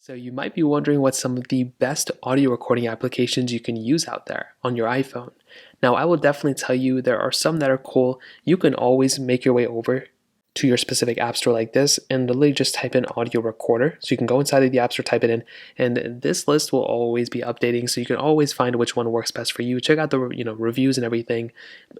So you might be wondering what some of the best audio recording applications you can use out there on your iPhone. Now, I will definitely tell you there are some that are cool. You can always make your way over to your specific app store like this and literally just type in audio recorder. So you can go inside of the app store, type it in, and this list will always be updating. So you can always find which one works best for you. Check out the reviews and everything.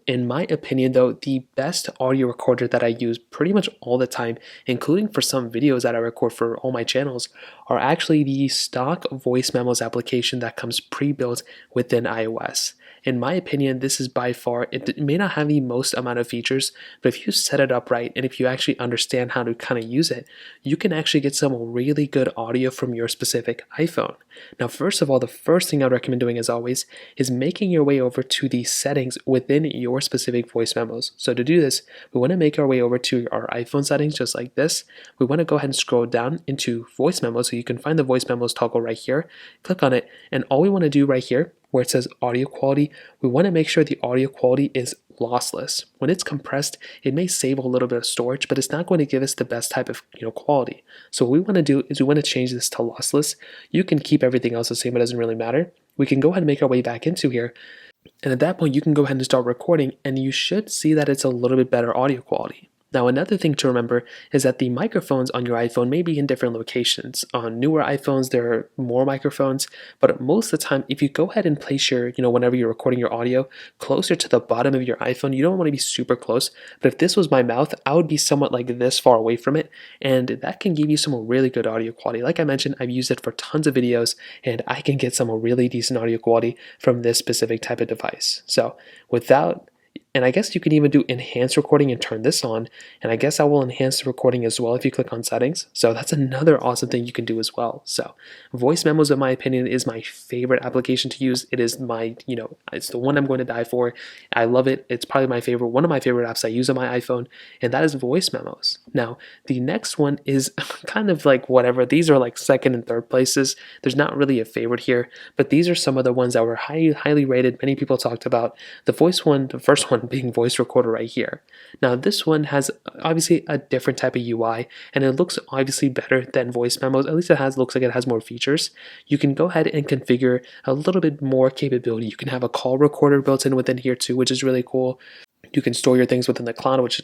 In my opinion, though, the best audio recorder that I use pretty much all the time, including for some videos that I record for all my channels, are actually the stock voice memos application that comes pre-built within iOS. In my opinion, this is by far, it may not have the most amount of features, but if you set it up right and if you actually understand how to kind of use it, you can actually get some really good audio from your specific iPhone. Now, first of all, the first thing I'd recommend doing, as always, is making your way over to the settings within your specific voice memos. So to do this, we want to make our way over to our iPhone settings just like this. We want to go ahead and scroll down into voice memos, so you can find the voice memos toggle right here. Click on it, and all we want to do right here where it says audio quality, we want to make sure the audio quality is lossless. When it's compressed, it may save a little bit of storage, but it's not going to give us the best type of quality. So what we want to do is we want to change this to lossless. You can keep everything else the same, it doesn't really matter. We can go ahead and make our way back into here. And at that point, you can go ahead and start recording, and you should see that it's a little bit better audio quality. Now, another thing to remember is that the microphones on your iPhone may be in different locations. On newer iPhones, there are more microphones, but most of the time, if you go ahead and place your, whenever you're recording your audio closer to the bottom of your iPhone, you don't want to be super close, but if this was my mouth, I would be somewhat like this far away from it, and that can give you some really good audio quality. Like I mentioned, I've used it for tons of videos, and I can get some really decent audio quality from this specific type of device. So without And I guess you can even do enhanced recording and turn this on. And I guess I will enhance the recording as well if you click on settings. So that's another awesome thing you can do as well. So voice memos, in my opinion, is my favorite application to use. It is my, it's the one I'm going to die for. I love it. It's probably my favorite, one of my favorite apps I use on my iPhone, and that is voice memos. Now, the next one is kind of like whatever. These are like second and third places. There's not really a favorite here, but these are some of the ones that were highly rated. Many people talked about the first one being voice recorder right here. Now this one has obviously a different type of UI, and it looks obviously better than voice memos. At least looks like it has more features. You can go ahead and configure a little bit more capability. You can have a call recorder built in within here too, which is really cool. You can store your things within the cloud, which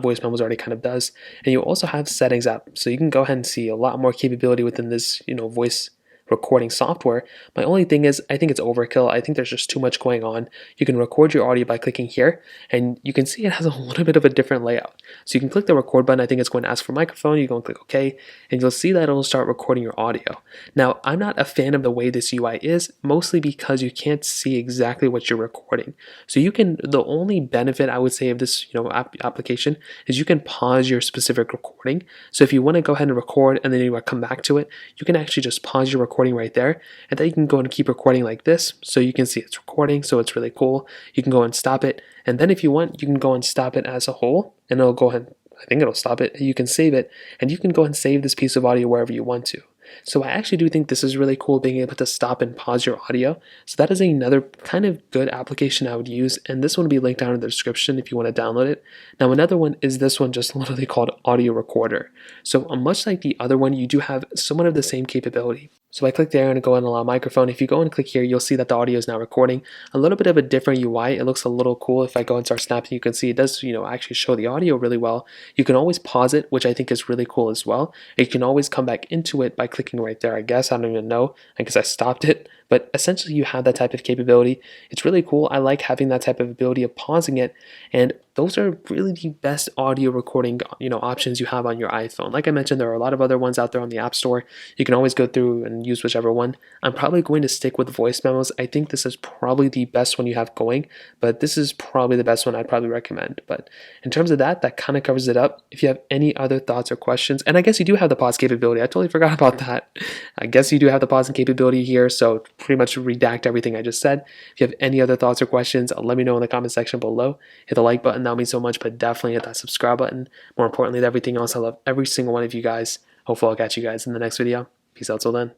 voice memos already kind of does. And you also have settings app, so you can go ahead and see a lot more capability within this voice recording software. My only thing is, I think it's overkill. I think there's just too much going on. You can record your audio by clicking here, and you can see it has a little bit of a different layout. So you can click the record button. I think it's going to ask for microphone. You go and click OK, and you'll see that it'll start recording your audio. Now, I'm not a fan of the way this UI is, mostly because you can't see exactly what you're recording. So the only benefit I would say of this application is you can pause your specific recording. So if you want to go ahead and record and then you want to come back to it, you can actually just pause your recording right there, and then you can go and keep recording like this, so you can see it's recording. So it's really cool. You can go and stop it, and then if you want, you can go and stop it as a whole, and it'll go ahead, I think it'll stop it. You can save it, and you can go and save this piece of audio wherever you want to. So I actually do think this is really cool, being able to stop and pause your audio. So that is another kind of good application I would use, and this one will be linked down in the description if you want to download it. Now, another one is this one, just literally called audio recorder. So much like the other one, you do have somewhat of the same capability. So I click there and go and allow microphone. If you go and click here, you'll see that the audio is now recording. A little bit of a different UI. It looks a little cool. If I go and start snapping, you can see it does, actually show the audio really well. You can always pause it, which I think is really cool as well. You can always come back into it by clicking right there. I guess I don't even know. I guess I stopped it. But essentially, you have that type of capability. It's really cool. I like having that type of ability of pausing it, and those are really the best audio recording options you have on your iPhone. Like I mentioned, there are a lot of other ones out there on the App Store. You can always go through and use whichever one. I'm probably going to stick with voice memos. I think this is probably the best one you have going, but this is probably the best one I'd probably recommend. But in terms of that kind of covers it up. If you have any other thoughts or questions, and I guess you do have the pause capability. I totally forgot about that. I guess you do have the pausing capability here, so pretty much redact everything I just said. If you have any other thoughts or questions, let me know in the comment section below. Hit the like button, that means so much, but definitely hit that subscribe button. More importantly than everything else, I love every single one of you guys. Hopefully I'll catch you guys in the next video. Peace out till then.